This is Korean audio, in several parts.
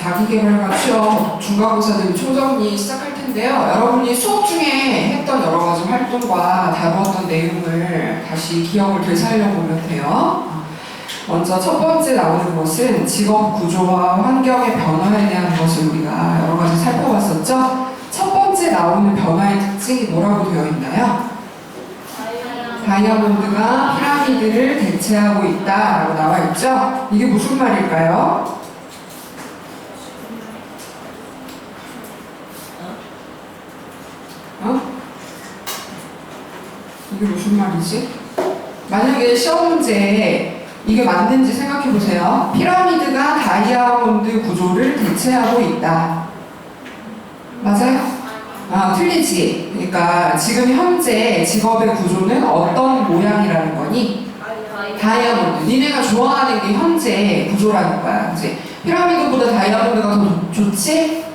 자기계발과 취업, 중간고사들 총정리 시작할 텐데요. 여러분이 수업 중에 했던 여러 가지 활동과 다루었던 내용을 다시 기억을 되살려 보면 돼요. 먼저 첫 번째 나오는 것은 직업 구조와 환경의 변화에 대한 것을 우리가 여러 가지 살펴봤었죠. 첫 번째 나오는 변화의 특징이 뭐라고 되어 있나요? 다이아몬드가 피라미드를 대체하고 있다라고 나와 있죠. 이게 무슨 말일까요? 이게 무슨 말이지? 만약에 시험 문제에 이게 맞는지 생각해 보세요. 피라미드가 다이아몬드 구조를 대체하고 있다. 맞아요? 틀리지. 그러니까 지금 현재 직업의 구조는 어떤 모양이라는 거니? 다이아몬드. 니네가 좋아하는 게 현재 구조라는 거야. 그치? 피라미드보다 다이아몬드가 더 좋지?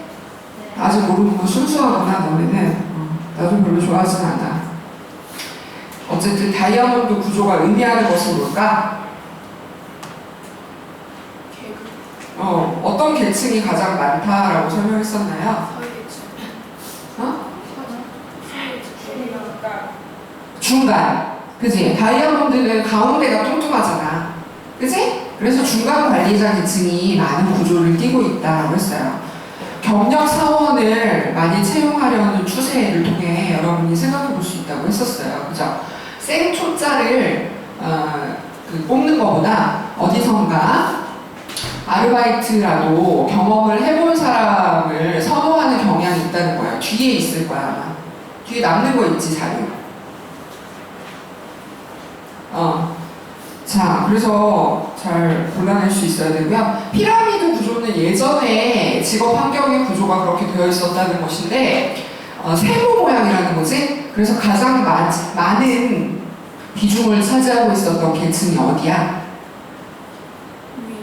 아직 모르는 거 순수하구나, 너네는. 나도 별로 좋아하진 않아. 어쨌든 다이아몬드 구조가 의미하는 것은 뭘까? 어떤 계층이 가장 많다라고 설명했었나요? 중간. 그치? 다이아몬드는 가운데가 뚱뚱하잖아. 그치? 그래서 중간 관리자 계층이 많은 구조를 띠고 있다고 했어요. 경력 사원을 많이 채용하려는 추세를 통해 여러분이 생각해 볼 수 있다고 했었어요. 그죠? 생초짜를 뽑는 것보다 어디선가 아르바이트라도 경험을 해본 사람을 선호하는 경향이 있다는 거예요. 뒤에 있을 거야, 아마. 뒤에 남는 거 있지, 자료. 자, 그래서 잘 골라낼 수 있어야 되고요. 피라미드 구조는 예전에 직업 환경의 구조가 그렇게 되어 있었다는 것인데, 세모 모양이라는 거지? 그래서 가장 많은 비중을 차지하고 있었던 계층이 어디야?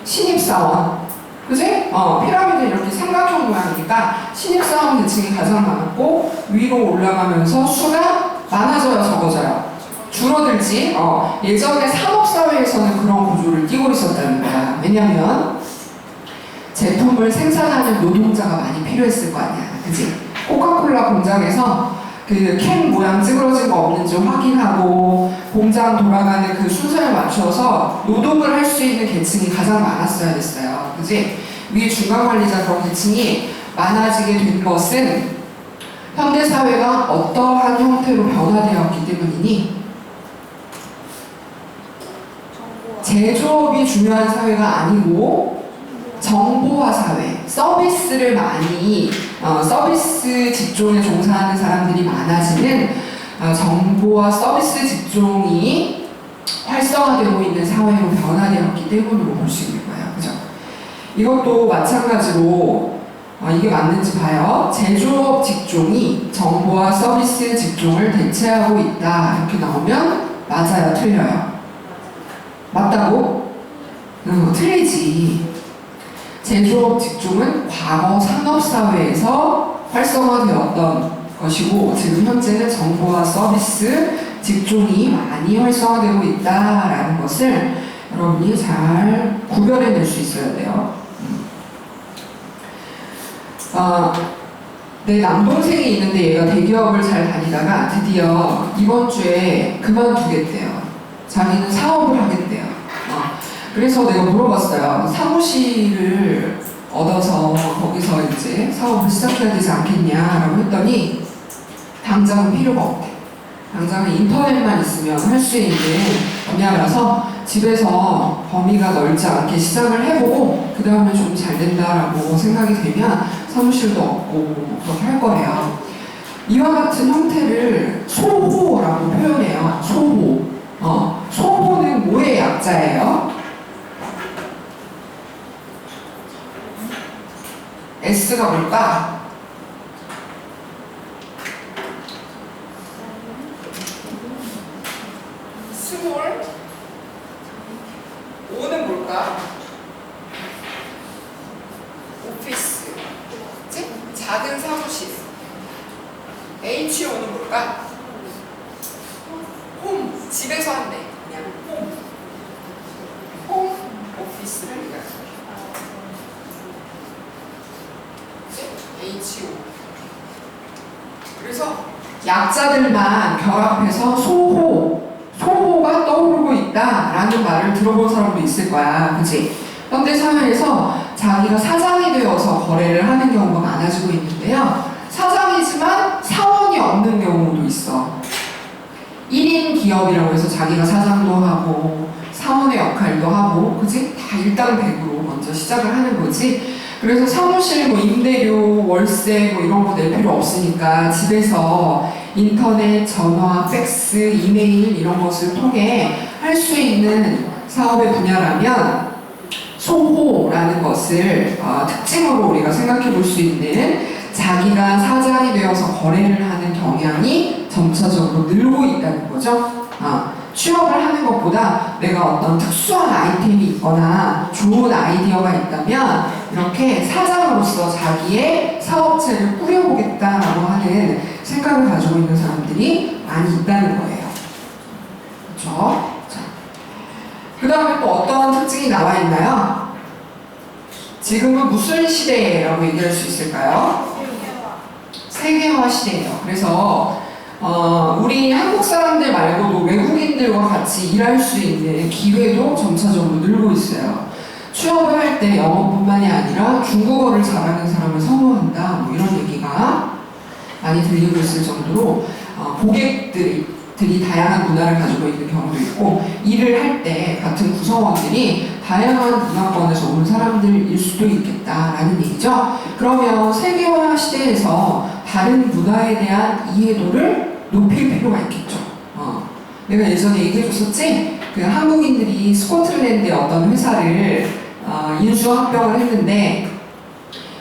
신입사원. 그지? 피라미드는 이렇게 삼각형 모양이니까 신입사원 계층이 가장 많았고, 위로 올라가면서 수가 많아져요, 적어져요? 줄어들지. 예전에 산업사회에서는 그런 구조를 띠고 있었다는 거야. 왜냐면 제품을 생산하는 노동자가 많이 필요했을 거 아니야. 그치? 코카콜라 공장에서 그 캔 모양 찌그러진 거 없는지 확인하고 공장 돌아가는 그 순서에 맞춰서 노동을 할 수 있는 계층이 가장 많았어야 됐어요. 그치? 위에 중간관리자 그런 계층이 많아지게 된 것은 현대사회가 어떠한 형태로 변화되었기 때문이니? 제조업이 중요한 사회가 아니고 정보화 사회, 서비스를 많이 서비스 직종에 종사하는 사람들이 많아지는 정보와 서비스 직종이 활성화되고 있는 사회로 변화되었기 때문으로 볼 수 있는 거예요. 그죠? 이것도 마찬가지로 이게 맞는지 봐요. 제조업 직종이 정보와 서비스 직종을 대체하고 있다. 이렇게 나오면 맞아요, 틀려요? 맞다고? 틀리지. 제조업 직종은 과거 산업사회에서 활성화되었던 것이고 지금 현재는 정보와 서비스 직종이 많이 활성화되고 있다라는 것을 여러분이 잘 구별해낼 수 있어야 돼요. 내 남동생이 있는데 얘가 대기업을 잘 다니다가 드디어 이번 주에 그만두겠대요. 자기는 사업을 하겠대요. 그래서 내가 물어봤어요. 사무실을 얻어서 거기서 이제 사업을 시작해야 되지 않겠냐라고 했더니 당장은 필요가 없대. 당장은 인터넷만 있으면 할 수 있는 분야라서 집에서 범위가 넓지 않게 시작을 해보고 그 다음에 좀 잘 된다라고 생각이 되면 사무실도 얻고 그렇게 할 거예요. 이와 같은 형태를 소호라고 표현해요. 소호. 소호는 뭐의 약자예요? S가 뭘까? 스몰. O는 뭘까? 오피스. 그치? 작은 사무실. HO는 뭘까? 홈. 집에서 한대. 그냥 홈. 홈 오피스를 얘기하죠. 치고. 그래서 약자들만 결합해서 소호가 떠오르고 있다라는 말을 들어본 사람도 있을 거야. 그치? 현대 사회에서 자기가 사장이 되어서 거래를 하는 경우가 많아지고 있는데요. 사장이지만 사원이 없는 경우도 있어. 1인 기업이라고 해서 자기가 사장도 하고 사원의 역할도 하고, 그치? 다 일당백으로 먼저 시작을 하는 거지. 그래서 사무실 뭐 임대료, 월세 뭐 이런 거 낼 필요 없으니까 집에서 인터넷, 전화, 팩스, 이메일 이런 것을 통해 할 수 있는 사업의 분야라면 소호라는 것을 특징으로 우리가 생각해 볼 수 있는 자기가 사장이 되어서 거래를 하는 경향이 점차적으로 늘고 있다는 거죠. 취업을 하는 것보다 내가 어떤 특수한 아이템이 있거나 좋은 아이디어가 있다면 이렇게 사장으로서 자기의 사업체를 꾸려보겠다라고 하는 생각을 가지고 있는 사람들이 많이 있다는 거예요. 그렇죠? 그 다음에 또 어떤 특징이 나와 있나요? 지금은 무슨 시대라고 얘기할 수 있을까요? 세계화 시대예요. 그래서 우리 한국 사람들 말고도 외국인들과 같이 일할 수 있는 기회도 점차적으로 늘고 있어요. 취업을 할 때 영어뿐만이 아니라 중국어를 잘하는 사람을 선호한다, 뭐 이런 얘기가 많이 들리고 있을 정도로 고객들이 다양한 문화를 가지고 있는 경우도 있고, 일을 할 때 같은 구성원들이 다양한 문화권에서 온 사람들일 수도 있겠다라는 얘기죠. 그러면 세계화 시대에서 다른 문화에 대한 이해도를 높일 필요가 있겠죠. 내가 예전에 얘기해줬었지? 그 한국인들이 스코틀랜드의 어떤 회사를 인수합병을 했는데,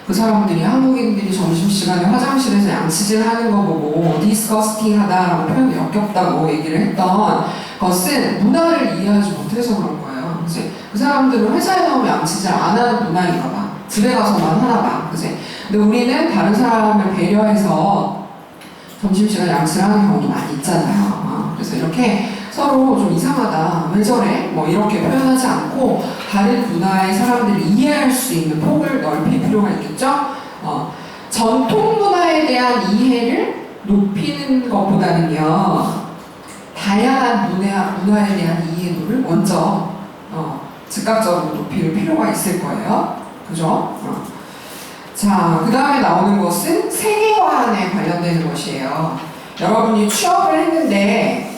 그 사람들이 한국인들이 점심시간에 화장실에서 양치질 하는 거 보고 디스커스팅하다라고 표현이 역겹다고 얘기를 했던 것은 문화를 이해하지 못해서 그런 거예요. 그치? 그 사람들은 회사에 나오면 양치질 안 하는 문화인가 봐. 집에 가서만 하나 봐. 그치? 근데 우리는 다른 사람을 배려해서 점심시간에 양치를 하는 경우도 많이 있잖아요. 그래서 이렇게 서로 좀 이상하다, 왜 저래? 뭐 이렇게 표현하지 않고 다른 문화의 사람들을 이해할 수 있는 폭을 넓힐 필요가 있겠죠? 전통 문화에 대한 이해를 높이는 것보다는요, 다양한 문화에 대한 이해도를 먼저 즉각적으로 높일 필요가 있을 거예요. 그죠? 자, 그 다음에 나오는 것은 세계관에 관련되는 것이에요. 여러분이 취업을 했는데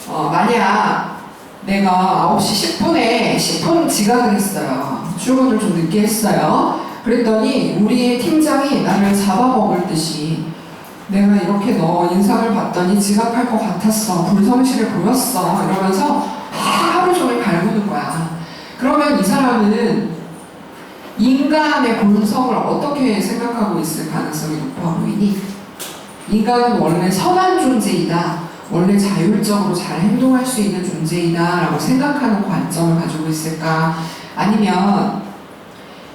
만약 내가 9시 10분에 10분 지각을 했어요. 출근을 좀 늦게 했어요. 그랬더니 우리의 팀장이 나를 잡아먹을 듯이 내가 이렇게 너 인상을 봤더니 지각할 것 같았어. 불성실을 보였어. 이러면서 하루 종일 갈구는 거야. 그러면 이 사람은 인간의 본성을 어떻게 생각하고 있을 가능성이 높아 보이니? 인간은 원래 선한 존재이다. 원래 자율적으로 잘 행동할 수 있는 존재이다 라고 생각하는 관점을 가지고 있을까? 아니면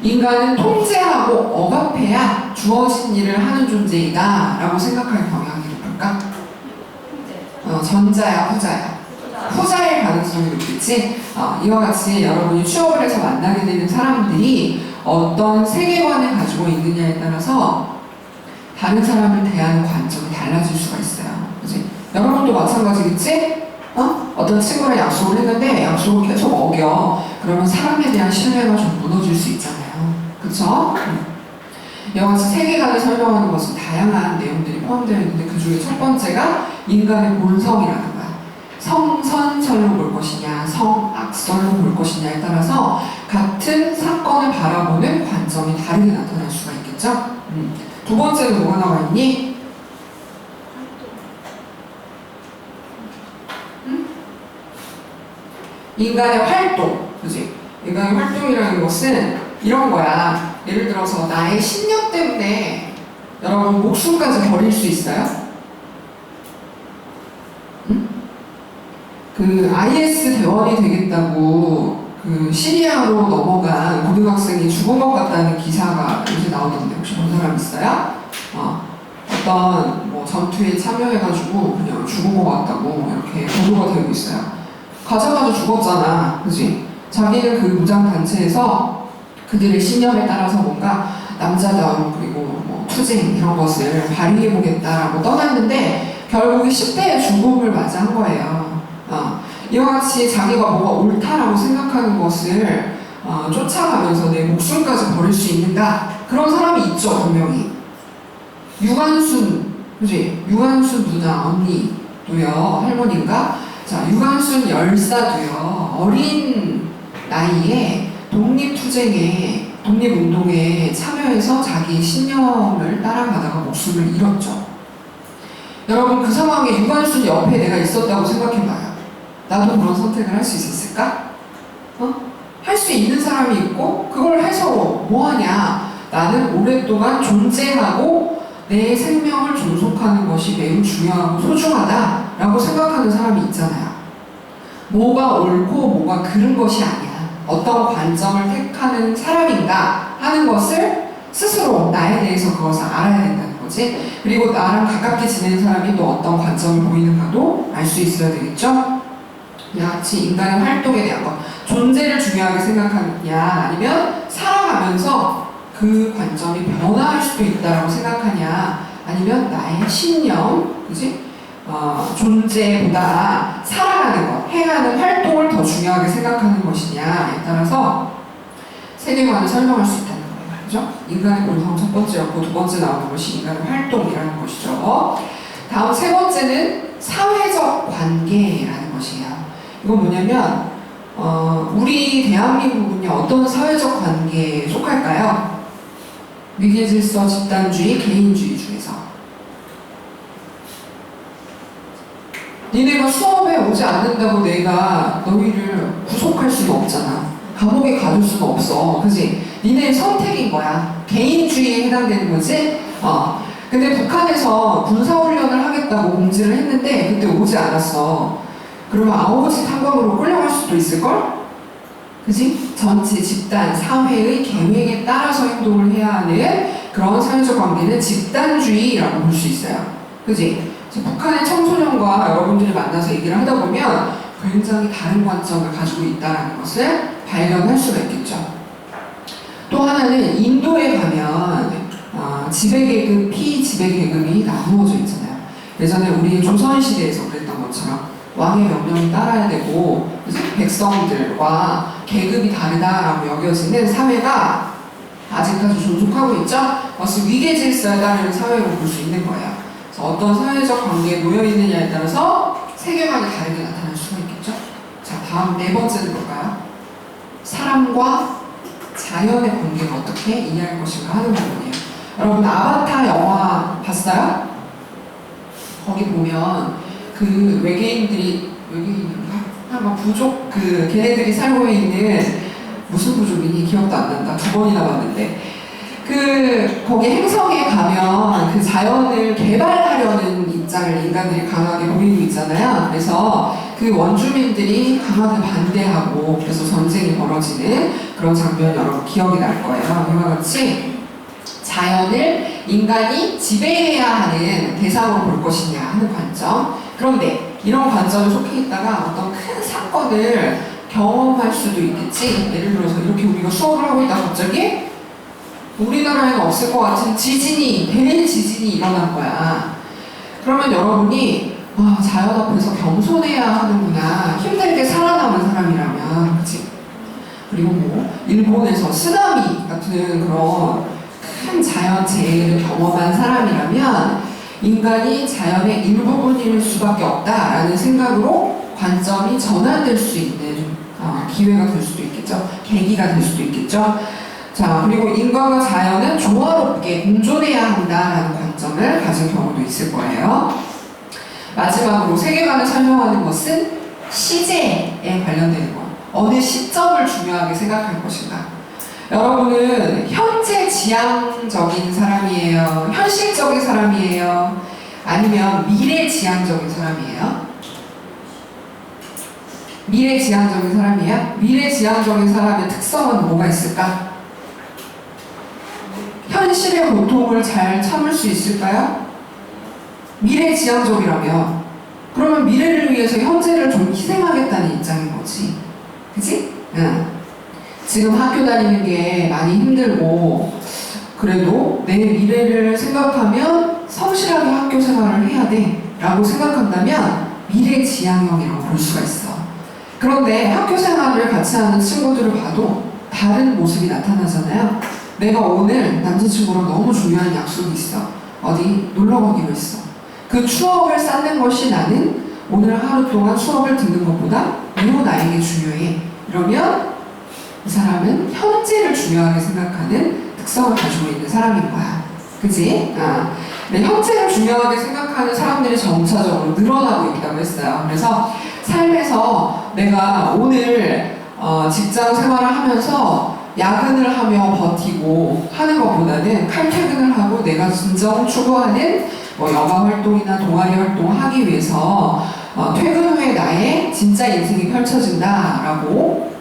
인간은 통제하고 억압해야 주어진 일을 하는 존재이다 라고 생각할 경향이 높을까? 전자야, 후자야? 후자의 가능성이 높겠지? 이와 같이 여러분이 취업을 해서 만나게 되는 사람들이 어떤 세계관을 가지고 있느냐에 따라서 다른 사람을 대하는 관점이 달라질 수가 있어요. 그치? 여러분도 마찬가지겠지? 어떤 친구랑 약속을 했는데 약속을 계속 어겨. 그러면 사람에 대한 신뢰가 좀 무너질 수 있잖아요. 그쵸? 이와 같이 세계관을 설명하는 것은 다양한 내용들이 포함되어 있는데 그 중에 첫 번째가 인간의 본성이라는 거야. 성선설로 볼 것이냐, 성악설로 볼 것이냐에 따라서 같은 사건을 바라보는 관점이 다르게 나타날 수가 있겠죠? 두 번째는 뭐가 나와 있니? 인간의 활동, 그지? 인간의 활동이라는 것은 이런 거야. 예를 들어서 나의 신념 때문에 여러분 목숨까지 버릴 수 있어요? 응? 그 IS 대원이 되겠다고 그 시리아로 넘어간 고등학생이 죽은 것 같다는 기사가 요새 나오던데 혹시 본 사람 있어요? 어떤 뭐 전투에 참여해가지고 그냥 죽은 것 같다고 이렇게 보도가 되고 있어요. 가자마자 죽었잖아, 그지? 자기는 그 무장 단체에서 그들의 신념에 따라서 뭔가 남자다움 그리고 독립투쟁 이런 것을 발휘해보겠다라고 떠났는데 결국에 10대의 죽음을 맞이한 거예요. 이와 같이 자기가 뭐가 옳다라고 생각하는 것을 쫓아가면서 내 목숨까지 버릴 수 있는가? 그런 사람이 있죠, 분명히. 유관순, 그지? 유관순 누나, 언니도요, 할머니인가? 자, 유관순 열사도요, 어린 나이에 독립투쟁에, 독립운동에 참여해서 자기 신념을 따라가다가 목숨을 잃었죠. 여러분, 그 상황에 유관순 옆에 내가 있었다고 생각해봐요. 나도 그런 선택을 할 수 있었을까? 할 수 있는 사람이 있고, 그걸 해서 뭐하냐? 나는 오랫동안 존재하고 내 생명을 존속하는 것이 매우 중요하고 소중하다라고 생각하는 사람이 있잖아요. 뭐가 옳고 뭐가 그른 것이 아니야. 어떤 관점을 택하는 사람인가 하는 것을 스스로 나에 대해서 그것을 알아야 된다는 거지. 그리고 나랑 가깝게 지내는 사람이 또 어떤 관점을 보이는가도 알 수 있어야 되겠죠. 같이 인간의 활동에 대한 것, 존재를 중요하게 생각하느냐, 아니면 살아가면서 그 관점이 변화할 수도 있다고 생각하냐, 아니면 나의 신념, 그지? 존재보다 살아가는 것, 해야 하는 활동을 더 중요하게 생각하는 것이냐에 따라서 세계관을 설명할 수 있다는 거예요. 그죠? 인간의 본성 첫 번째였고, 두 번째 나오는 것이 인간의 활동이라는 것이죠. 다음 세 번째는 사회적 관계라는 것이에요. 이건 뭐냐면, 우리 대한민국은요, 어떤 사회적 관계에 속할까요? 위계질서, 집단주의, 개인주의 중에서. 니네가 수업에 오지 않는다고 내가 너희를 구속할 수는 없잖아. 감옥에 가둘 수는 없어. 그지? 니네의 선택인 거야. 개인주의에 해당되는 거지? 근데 북한에서 군사훈련을 하겠다고 공지를 했는데 그때 오지 않았어. 그러면 아오지 탄광으로 끌려갈 수도 있을걸? 그지? 전체 집단, 사회의 계획에 따라서 행동을 해야 하는 그런 사회적 관계는 집단주의라고 볼 수 있어요. 그지? 북한의 청소년과 여러분들이 만나서 얘기를 하다 보면 굉장히 다른 관점을 가지고 있다는 것을 발견할 수가 있겠죠. 또 하나는 인도에 가면 지배계급, 피지배계급이 나누어져 있잖아요. 예전에 우리 조선시대에서 그랬던 것처럼 왕의 명령을 따라야 되고 백성들과 계급이 다르다라고 여겨지는 사회가 아직까지 존속하고 있죠. 그것을 위계질서에 따르는 사회로 볼 수 있는 거예요. 그래서 어떤 사회적 관계에 놓여있느냐에 따라서 세계관이 다르게 나타날 수가 있겠죠. 자, 다음 네 번째는 뭘까요? 사람과 자연의 관계가 어떻게 이해할 것인가 하는 부분이에요. 여러분, 아바타 영화 봤어요? 거기 보면 그 외계인인가? 부족, 걔네들이 살고 있는, 무슨 부족이니? 기억도 안 난다. 2번이나 봤는데. 거기 행성에 가면 그 자연을 개발하려는 입장을 인간들이 강하게 보이고 있잖아요. 그래서 그 원주민들이 강하게 반대하고, 그래서 전쟁이 벌어지는 그런 장면 여러분 기억이 날 거예요. 이와 같이 자연을 인간이 지배해야 하는 대상으로 볼 것이냐 하는 관점. 그런데 이런 관점에 속해 있다가 어떤 큰 사건을 경험할 수도 있겠지. 예를 들어서 이렇게 우리가 수업을 하고 있다가 갑자기 우리나라에는 없을 것 같은 대지진이 일어난 거야. 그러면 여러분이 자연 앞에서 겸손해야 하는구나. 힘들게 살아남은 사람이라면, 그치? 그리고 일본에서 쓰나미 같은 그런 큰 자연 재해를 경험한 사람이라면 인간이 자연의 일부분일 수밖에 없다라는 생각으로 관점이 전환될 수 있는 기회가 될 수도 있겠죠. 계기가 될 수도 있겠죠. 자, 그리고 인간과 자연은 조화롭게 공존해야 한다라는 관점을 가진 경우도 있을 거예요. 마지막으로 세계관을 설명하는 것은 시제에 관련되는 것. 어느 시점을 중요하게 생각할 것인가. 여러분은 현재 지향적인 사람이에요? 현실적인 사람이에요? 아니면 미래지향적인 사람이에요? 미래지향적인 사람이에요? 미래지향적인 사람의 특성은 뭐가 있을까? 현실의 고통을 잘 참을 수 있을까요? 미래지향적이라면 그러면 미래를 위해서 현재를 좀 희생하겠다는 입장인 거지. 그치? 응. 지금 학교 다니는 게 많이 힘들고 그래도 내 미래를 생각하면 성실하게 학교 생활을 해야 돼 라고 생각한다면 미래지향형이라고 볼 수가 있어. 그런데 학교 생활을 같이 하는 친구들을 봐도 다른 모습이 나타나잖아요. 내가 오늘 남자친구랑 너무 중요한 약속이 있어. 어디 놀러 가기로 했어. 그 추억을 쌓는 것이 나는 오늘 하루 동안 수업을 듣는 것보다 매우 나에게 중요해. 이러면 이 사람은 현재를 중요하게 생각하는 특성을 가지고 있는 사람인 거야. 그치? 네, 현재를 중요하게 생각하는 사람들이 점차적으로 늘어나고 있다고 했어요. 그래서 삶에서 내가 오늘 직장 생활을 하면서 야근을 하며 버티고 하는 것보다는 칼퇴근을 하고 내가 진정 추구하는 여가 활동이나 동아리 활동을 하기 위해서 퇴근 후에 나의 진짜 인생이 펼쳐진다라고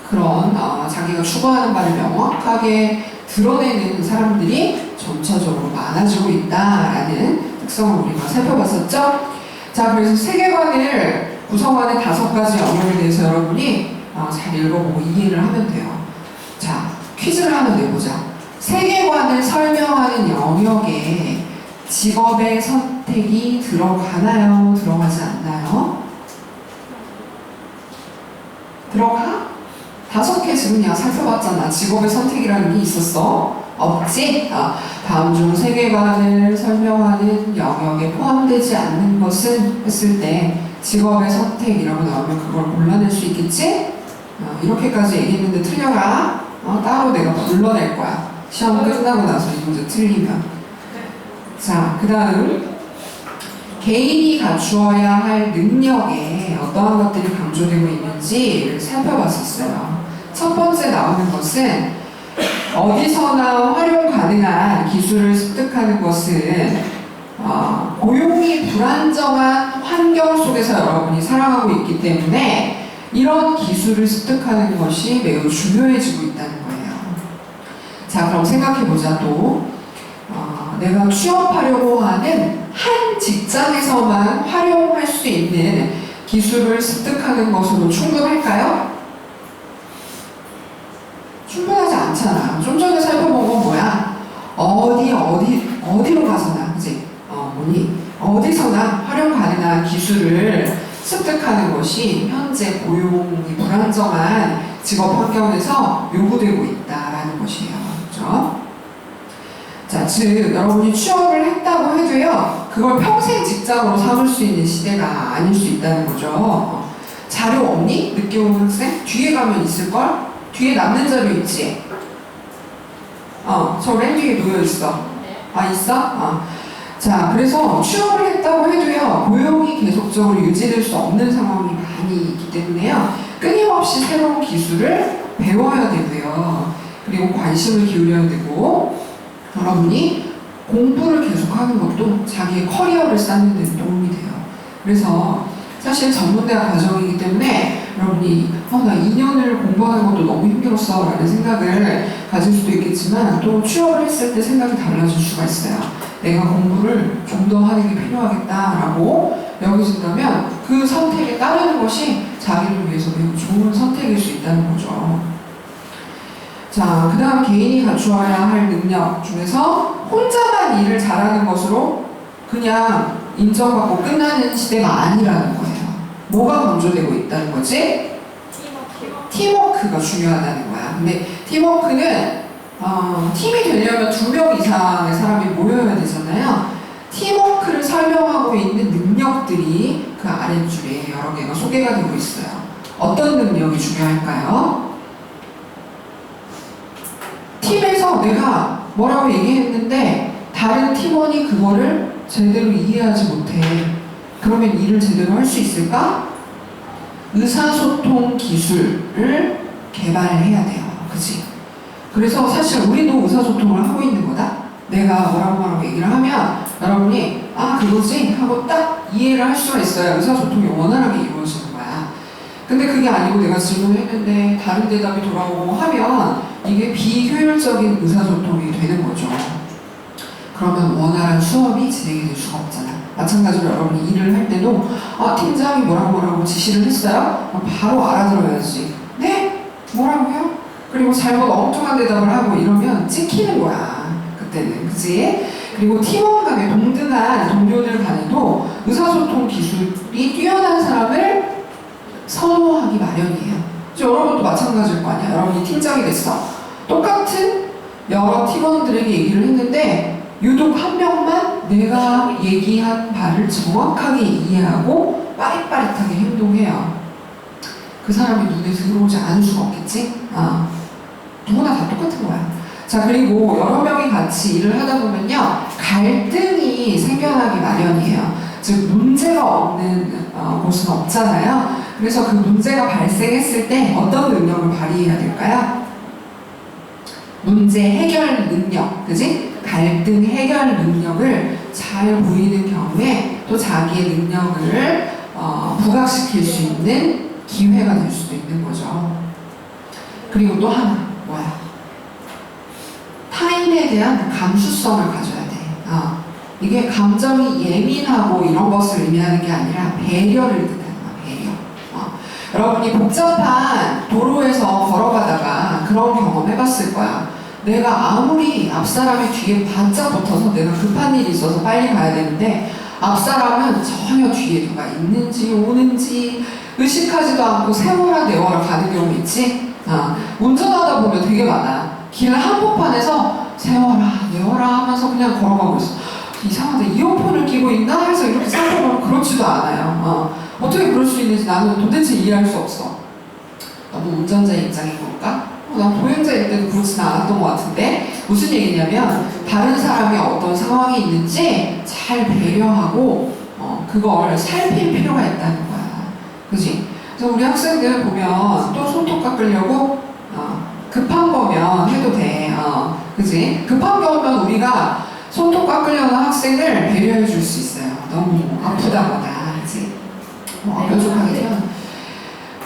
그런 자기가 추구하는 바를 명확하게 드러내는 사람들이 점차적으로 많아지고 있다라는 특성을 우리가 살펴봤었죠. 자, 그래서 세계관을 구성하는 5가지 영역에 대해서 여러분이 잘 읽어보고 이해를 하면 돼요. 자, 퀴즈를 하나 내보자. 세계관을 설명하는 영역에 직업의 선택이 들어가나요? 들어가지 않나요? 들어가? 5개 지금 그냥 살펴봤잖아. 직업의 선택이라는 게 있었어? 없지? 다음 중 세계관을 설명하는 영역에 포함되지 않는 것은 했을 때 직업의 선택이라고 나오면 그걸 골라낼 수 있겠지? 이렇게까지 얘기했는데 틀려라. 따로 내가 불러낼 거야. 시험 끝나고 나서 이 문제 틀리면. 자, 그 다음 개인이 갖추어야 할 능력에 어떠한 것들이 강조되고 있는지를 살펴봤었어요. 첫 번째 나오는 것은 어디서나 활용 가능한 기술을 습득하는 것은 고용이 불안정한 환경 속에서 여러분이 살아가고 있기 때문에 이런 기술을 습득하는 것이 매우 중요해지고 있다는 거예요. 자, 그럼 생각해보자. 또 내가 취업하려고 하는 한 직장에서만 활용할 수 있는 기술을 습득하는 것으로 충분할까요? 충분하지 않잖아. 좀 전에 살펴본 건 뭐야? 어디로 가서나, 그지? 어디서나 활용 가능한 기술을 습득하는 것이 현재 고용이 불안정한 직업 환경에서 요구되고 있다라는 것이에요. 그렇죠? 자, 즉 여러분이 취업을 했다고 해도요, 그걸 평생 직장으로 삼을 수 있는 시대가 아닐 수 있다는 거죠. 자료 없니? 늦게 온 학생? 뒤에 가면 있을걸? 뒤에 남는 자료 있지? 저 맨 뒤에 놓여있어. 있어? 자, 그래서 취업을 했다고 해도요, 고용이 계속적으로 유지될 수 없는 상황이 많이 있기 때문에요, 끊임없이 새로운 기술을 배워야 되고요, 그리고 관심을 기울여야 되고, 여러분이 공부를 계속하는 것도 자기의 커리어를 쌓는 데 도움이 돼요. 그래서 사실 전문대학 과정이기 때문에 여러분이 나 2년을 공부하는 것도 너무 힘들었어 라는 생각을 가질 수도 있겠지만, 또 취업을 했을 때 생각이 달라질 수가 있어요. 내가 공부를 좀 더 하는 게 필요하겠다라고 여겨진다면 그 선택에 따르는 것이 자기를 위해서 매우 좋은 선택일 수 있다는 거죠. 자, 그 다음 개인이 갖추어야 할 능력 중에서 혼자만 일을 잘하는 것으로 그냥 인정받고 끝나는 시대가 아니라는 거예요. 뭐가 강조되고 있다는 거지? 팀워크가 중요하다는 거야. 근데 팀워크는 팀이 되려면 2명 이상의 사람이 모여야 되잖아요. 팀워크를 설명하고 있는 능력들이 그 아랫줄에 여러 개가 소개가 되고 있어요. 어떤 능력이 중요할까요? 팀에서 내가 뭐라고 얘기했는데 다른 팀원이 그거를 제대로 이해하지 못해. 그러면 일을 제대로 할 수 있을까? 의사소통 기술을 개발해야 돼요. 그치? 그래서 사실 우리도 의사소통을 하고 있는 거다. 내가 뭐라고 얘기를 하면 여러분이 그거지? 하고 딱 이해를 할 수가 있어요. 의사소통이 원활하게 이루어지는 거야. 근데 그게 아니고 내가 질문을 했는데 다른 대답이 돌아오고 하면 이게 비효율적인 의사소통이 되는 거죠. 그러면 원활한 수업이 진행이 될 수가 없잖아. 마찬가지로 여러분이 일을 할 때도 팀장이 뭐라고 지시를 했어요? 바로 알아들어야지. 네? 뭐라고요? 그리고 잘못 엉뚱한 대답을 하고 이러면 찍히는 거야. 그때는. 그지? 그리고 팀원 간에 동등한 동료들 간에도 의사소통 기술이 뛰어난 사람을 선호하기 마련이에요. 여러분도 마찬가지일 거 아니야. 여러분이 팀장이 됐어. 똑같은 여러 팀원들에게 얘기를 했는데 유독 한 명만 내가 얘기한 바를 정확하게 이해하고 빠릿빠릿하게 행동해요. 그 사람이 눈에 들어오지 않을 수가 없겠지? 누구나 다 똑같은 거야. 자, 그리고 여러 명이 같이 일을 하다 보면요, 갈등이 생겨나기 마련이에요. 즉, 문제가 없는 곳은 없잖아요. 그래서 그 문제가 발생했을 때 어떤 능력을 발휘해야 될까요? 문제 해결 능력, 그지? 갈등 해결 능력을 잘 보이는 경우에 또 자기의 능력을 부각시킬 수 있는 기회가 될 수도 있는 거죠. 그리고 또 하나, 뭐야? 타인에 대한 감수성을 가져야 돼. 이게 감정이 예민하고 이런 것을 의미하는 게 아니라 배려를 뜻하는 거야, 배려. 여러분이 복잡한 도로에서 걸어가다가 그런 경험 해봤을 거야. 내가 아무리 앞사람이 뒤에 바짝 붙어서 내가 급한 일이 있어서 빨리 가야 되는데 앞사람은 전혀 뒤에 누가 있는지 오는지 의식하지도 않고 세워라 내워라 가는 경우 있지? 운전하다 보면 되게 많아. 길 한복판에서 세워라 내워라 하면서 그냥 걸어가고 있어. 이상하다, 이어폰을 끼고 있나 해서 이렇게 생각하면 그렇지도 않아요. 어떻게 그럴 수 있는지 나는 도대체 이해할 수 없어. 너무 운전자의 입장인 걸까? 난 보행자일 때도 그렇지는 않았던 것 같은데, 무슨 얘기냐면 다른 사람이 어떤 상황이 있는지 잘 배려하고 그걸 살필 필요가 있다는 거야. 그지? 그래서 우리 학생들 보면 또 손톱 깎으려고 급한 거면 해도 돼. 그지? 급한 거면 우리가 손톱 깎으려는 학생을 배려해 줄 수 있어요. 너무 아프다거나, 그지? 뾰족하게 태어나.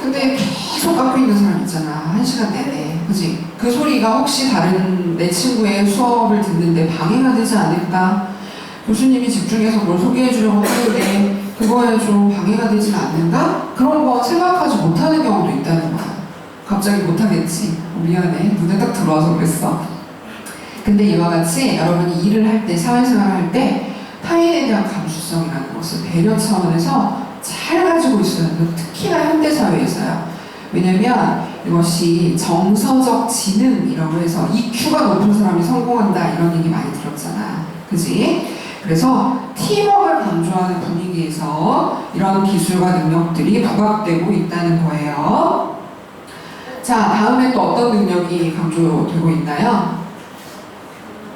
근데 계속 깎고 있는 사람 있잖아. 1시간 내내. 그지? 그 소리가 혹시 다른 내 친구의 수업을 듣는데 방해가 되지 않을까? 교수님이 집중해서 뭘 소개해 주려고 하는데 그거에 좀 방해가 되진 않는가? 그런 거 생각하지 못하는 경우도 있다는 거야. 갑자기 못하겠지. 미안해. 눈에 딱 들어와서 그랬어. 근데 이와 같이 여러분이 일을 할 때, 사회생활을 할 때 타인에 대한 감수성이라는 것을 배려 차원에서 잘 가지고 있어야 돼요. 특히나 현대사회에서요. 왜냐면 이것이 정서적 지능이라고 해서 EQ가 높은 사람이 성공한다 이런 얘기 많이 들었잖아. 그지? 그래서 팀워크를 강조하는 분위기에서 이런 기술과 능력들이 부각되고 있다는 거예요. 자, 다음에 또 어떤 능력이 강조되고 있나요?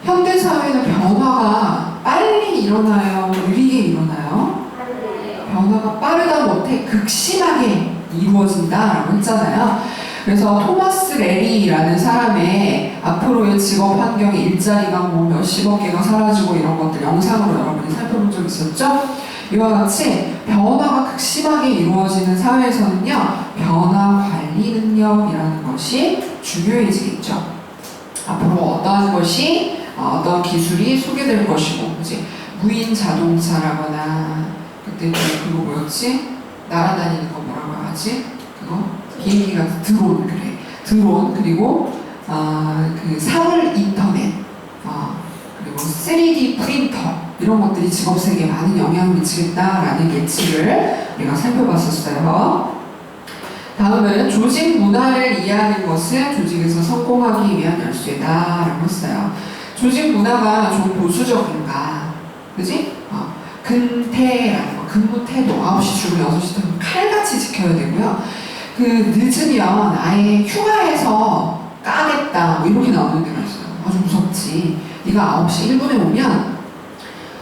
현대사회는 변화가 빨리 일어나요? 느리게 일어나요? 변화가 빠르다 못해 극심하게 이루어진다라고 했잖아요. 그래서 토마스 레리라는 사람의 앞으로의 직업 환경, 일자리가 뭐 몇십억 개가 사라지고 이런 것들 영상으로 여러분이 살펴본 적 있었죠? 이와 같이 변화가 극심하게 이루어지는 사회에서는요, 변화 관리 능력이라는 것이 중요해지겠죠. 앞으로 어떠한 것이, 어떤 기술이 소개될 것이고, 그치? 무인 자동차라거나, 그때 그거 뭐였지? 날아다니는 거 뭐라고 하지? 그거? 비행기가 드론, 그래. 드론, 그리고 그 사물 인터넷, 그리고 3D 프린터 이런 것들이 직업 세계에 많은 영향을 미치겠다라는 예측을 우리가 살펴봤었어요. 다음은 조직 문화를 이해하는 것은 조직에서 성공하기 위한 열쇠다라고 했어요. 조직 문화가 좀 보수적인가, 그지? 근태라는 거, 근무 태도 9시 출근, 6시 퇴근 칼같이 지켜야 되고요. 그 늦으면 아예 휴가해서 까겠다 뭐 이렇게 나오는 데가 있어요. 아주 무섭지. 네가 9시 1분에 오면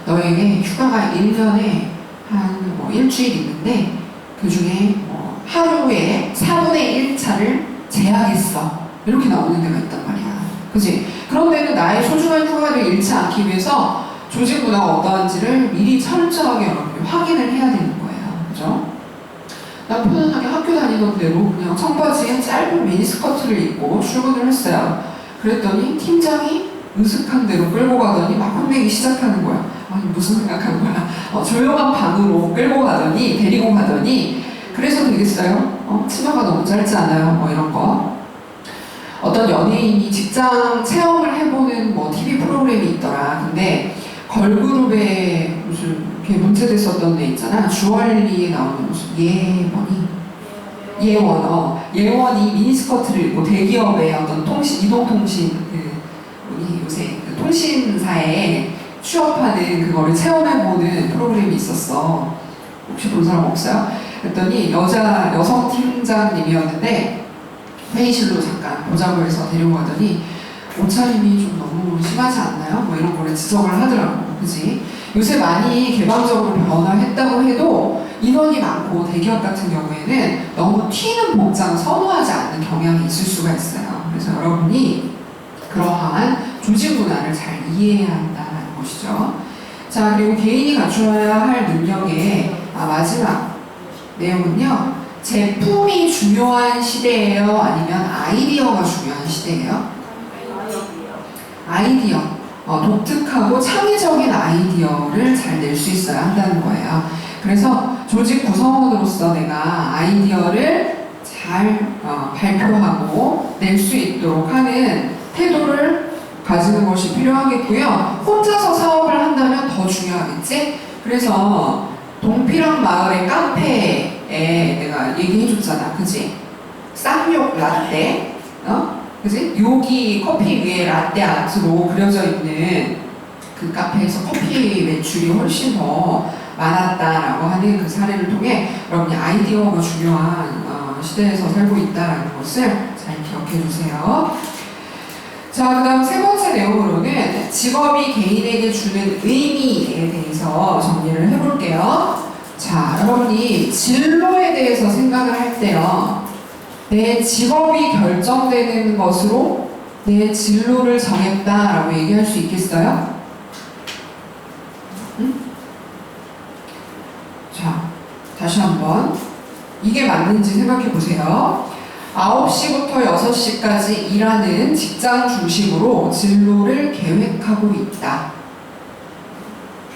너에게 휴가가 1년에 한 뭐 일주일 있는데 그 중에 뭐 하루에 4분의 1차를 제하겠어. 이렇게 나오는 데가 있단 말이야. 그치? 그런 데는 나의 소중한 휴가를 잃지 않기 위해서 조직 문화가 어떠한지를 미리 철저하게 여러분이 확인을 해야 되는 거예요. 그죠? 난 편안하게 학교 다니던 대로 그냥 청바지에 짧은 미니스커트를 입고 출근을 했어요. 그랬더니 팀장이 으슥한 대로 끌고 가더니 막 혼내기 시작하는 거야. 아니 무슨 생각한 거야? 조용한 방으로 끌고 가더니, 데리고 가더니 그래서 되겠어요? 치마가 너무 짧지 않아요? 뭐 이런 거. 어떤 연예인이 직장 체험을 해보는 뭐 TV 프로그램이 있더라. 근데 걸그룹에 무슨 이렇게 문제됐었던 애 있잖아. 주얼리에 나오는 무슨 예원이 미니스커트를 입고 대기업의 어떤 이동통신 우리 요새 그 통신사에 취업하는 그거를 체험해보는 프로그램이 있었어. 혹시 본 사람 없어요? 그랬더니 여성 팀장님이었는데 회의실로 잠깐 보자고 해서 데려가더니 옷차림이 좀 너무 심하지 않나요? 뭐 이런 거를 지적을 하더라고. 그지? 요새 많이 개방적으로 변화했다고 해도 인원이 많고 대기업 같은 경우에는 너무 튀는 복장 선호하지 않는 경향이 있을 수가 있어요. 그래서 여러분이 그러한 조직 문화를 잘 이해해야 한다는 것이죠. 자, 그리고 개인이 갖춰야 할 능력의 마지막 내용은요. 제품이 중요한 시대예요? 아니면 아이디어가 중요한 시대예요? 아이디어. 독특하고 창의적인 아이디어를 잘 낼 수 있어야 한다는 거예요. 그래서 조직 구성원으로서 내가 아이디어를 잘 발표하고 낼 수 있도록 하는 태도를 가지는 것이 필요하겠고요. 혼자서 사업을 한다면 더 중요하겠지? 그래서 동피랑 마을의 카페에 내가 얘기해줬잖아. 그지? 쌍욕 라떼. 그지? 여기 커피 위에 라떼 아트로 그려져 있는 그 카페에서 커피 매출이 훨씬 더 많았다라고 하는 그 사례를 통해 여러분이 아이디어가 중요한 시대에서 살고 있다는 것을 잘 기억해 주세요. 자, 그 다음 세 번째 내용으로는 직업이 개인에게 주는 의미에 대해서 정리를 해볼게요. 자, 여러분이 진로에 대해서 생각을 할 때요. 내 직업이 결정되는 것으로 내 진로를 정했다라고 얘기할 수 있겠어요? 응? 자, 다시 한번 이게 맞는지 생각해 보세요. 9시부터 6시까지 일하는 직장 중심으로 진로를 계획하고 있다.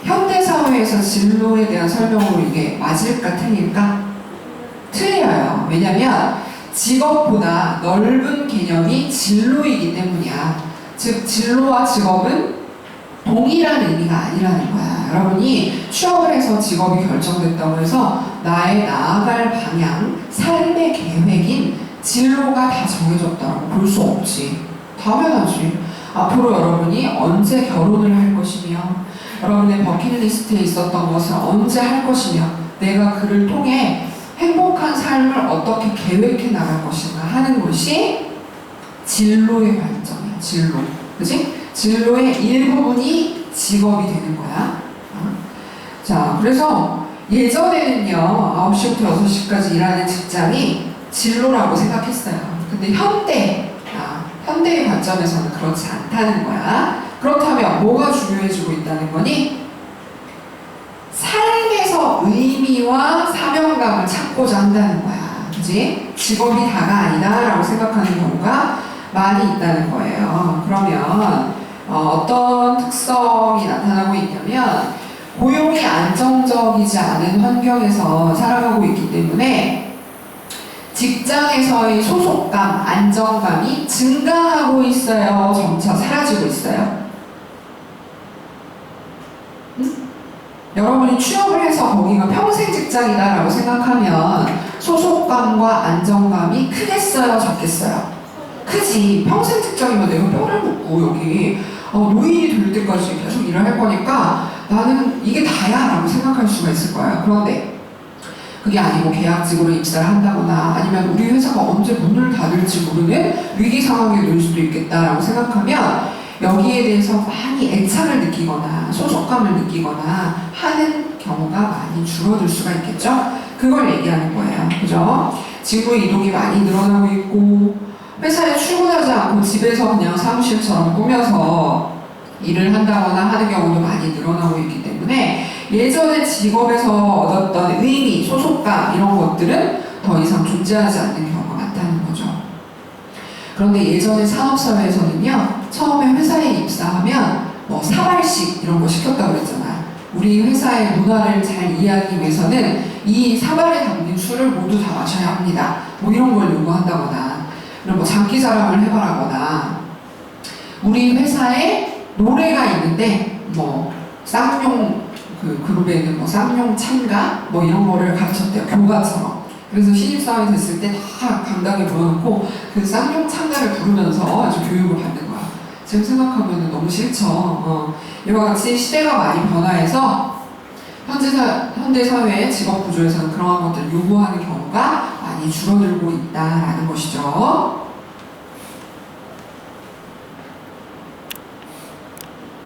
현대사회에서 진로에 대한 설명으로 이게 맞을까 틀릴까? 틀려요. 왜냐면 직업보다 넓은 개념이 진로이기 때문이야. 즉 진로와 직업은 동일한 의미가 아니라는 거야. 여러분이 취업을 해서 직업이 결정됐다고 해서 나의 나아갈 방향, 삶의 계획인 진로가 다 정해졌다고 볼 수 없지. 당연하지. 앞으로 여러분이 언제 결혼을 할 것이며 여러분의 버킷리스트에 있었던 것을 언제 할 것이며 내가 그를 통해 행복한 삶을 어떻게 계획해 나갈 것인가 하는 것이 진로의 관점이야. 진로. 그치? 진로의 일부분이 직업이 되는 거야. 자, 그래서 예전에는요, 9시부터 6시까지 일하는 직장이 진로라고 생각했어요. 근데 현대의 관점에서는 그렇지 않다는 거야. 그렇다면 뭐가 중요해지고 있다는 거니? 삶에서 의미와 사명감을 찾고자 한다는 거야. 그지? 직업이 다가 아니다 라고 생각하는 경우가 많이 있다는 거예요. 그러면 어떤 특성이 나타나고 있냐면 고용이 안정적이지 않은 환경에서 살아가고 있기 때문에 직장에서의 소속감, 안정감이 증가하고 있어요? 점차 사라지고 있어요? 여러분이 취업을 해서 거기가 평생 직장이다 라고 생각하면 소속감과 안정감이 크겠어요? 적겠어요? 크지. 평생 직장이면 내가 뼈를 묻고 여기 노인이 될 때까지 계속 일을 할 거니까 나는 이게 다야 라고 생각할 수가 있을 거예요. 그런데 그게 아니고 계약직으로 입사를 한다거나 아니면 우리 회사가 언제 문을 닫을지 모르는 위기 상황에 놓일 수도 있겠다라고 생각하면 여기에 대해서 많이 애착을 느끼거나 소속감을 느끼거나 하는 경우가 많이 줄어들 수가 있겠죠? 그걸 얘기하는 거예요. 그죠? 직무 이동이 많이 늘어나고 있고 회사에 출근하지 않고 집에서 그냥 사무실처럼 꾸며서 일을 한다거나 하는 경우도 많이 늘어나고 있기 때문에 예전에 직업에서 얻었던 의미, 소속감 이런 것들은 더 이상 존재하지 않는 경우가 많다는 거죠. 그런데 예전에 산업사회에서는요, 처음에 회사에 입사하면 뭐 사발식 이런 거 시켰다고 그랬잖아요. 우리 회사의 문화를 잘 이해하기 위해서는 이 사발에 담긴 술을 모두 다 마셔야 합니다. 뭐 이런 걸 요구한다거나 이런 뭐 장기자랑을 해봐라거나 우리 회사에 노래가 있는데 뭐 쌍용 그 그룹에 있는 뭐 쌍용 참가 뭐 이런 거를 가르쳤대요. 교과처럼. 그래서 신입사원이 됐을 때 다 강당에 모여놓고 그 쌍용 참가를 부르면서 아주 교육을 받는 거야. 지금 생각하면 너무 싫죠. 이와 같이 시대가 많이 변화해서 현대 사회의 직업 구조에서는 그러한 것들을 요구하는 경우가 많이 줄어들고 있다라는 것이죠.